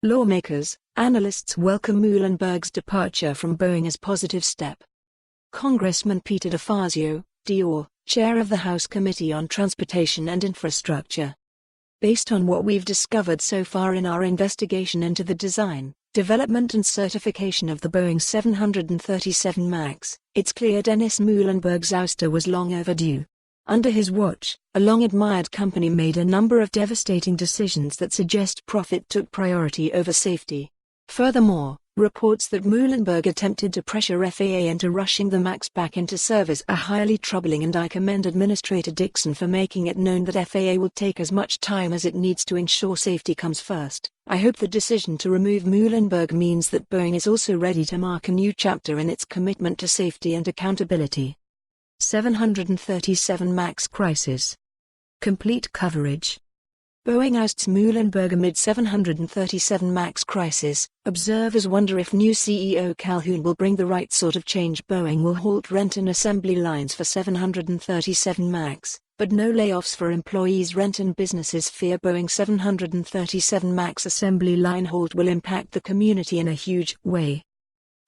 Lawmakers, analysts welcome Muilenburg's departure from Boeing as positive step. Congressman Peter DeFazio, DOR, chair of the House Committee on Transportation and Infrastructure. Based on what we've discovered so far in our investigation into the design, development and certification of the Boeing 737 MAX, it's clear Dennis Muilenburg's ouster was long overdue. Under his watch, a long-admired company made a number of devastating decisions that suggest profit took priority over safety. Furthermore, reports that Muilenburg attempted to pressure FAA into rushing the MAX back into service are highly troubling, and I commend Administrator Dickson for making it known that FAA will take as much time as it needs to ensure safety comes first. I hope the decision to remove Muilenburg means that Boeing is also ready to mark a new chapter in its commitment to safety and accountability. 737 MAX crisis. Complete coverage. Boeing ousts Muilenburg amid 737 MAX crisis. Observers wonder if new CEO Calhoun will bring the right sort of change. Boeing will halt Renton assembly lines for 737 MAX, but no layoffs for employees. Renton businesses fear Boeing 737 MAX assembly line halt will impact the community in a huge way.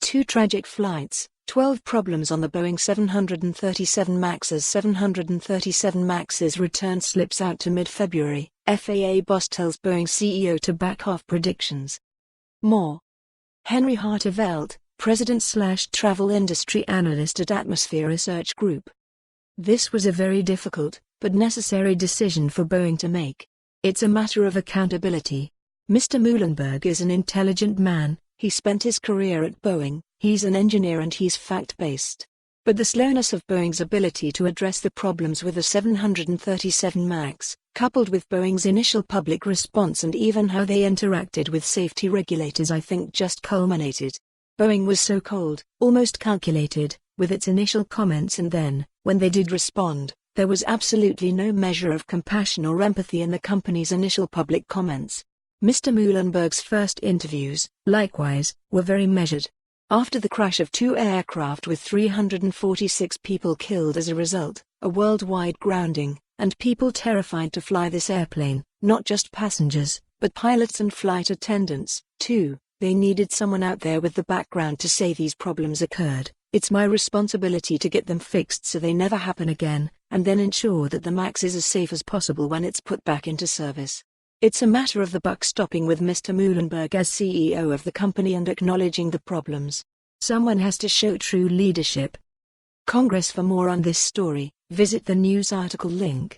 2 tragic flights. 12 problems on the Boeing 737 MAX. As 737 MAX's return slips out to mid-February, FAA boss tells Boeing CEO to back off predictions. More. Henry Hartevelt, President/Travel Industry Analyst at Atmosphere Research Group. This was a very difficult, but necessary decision for Boeing to make. It's a matter of accountability. Mr. Muilenburg is an intelligent man. He spent his career at Boeing, he's an engineer and he's fact-based. But the slowness of Boeing's ability to address the problems with the 737 MAX, coupled with Boeing's initial public response and even how they interacted with safety regulators, I think just culminated. Boeing was so cold, almost calculated, with its initial comments, and then, when they did respond, there was absolutely no measure of compassion or empathy in the company's initial public comments. Mr. Muilenburg's first interviews, likewise, were very measured. After the crash of 2 aircraft with 346 people killed as a result, a worldwide grounding, and people terrified to fly this airplane, not just passengers, but pilots and flight attendants, too, they needed someone out there with the background to say these problems occurred. It's my responsibility to get them fixed so they never happen again, and then ensure that the MAX is as safe as possible when it's put back into service. It's a matter of the buck stopping with Mr. Muilenburg as CEO of the company and acknowledging the problems. Someone has to show true leadership. Congress. For more on this story, visit the news article link.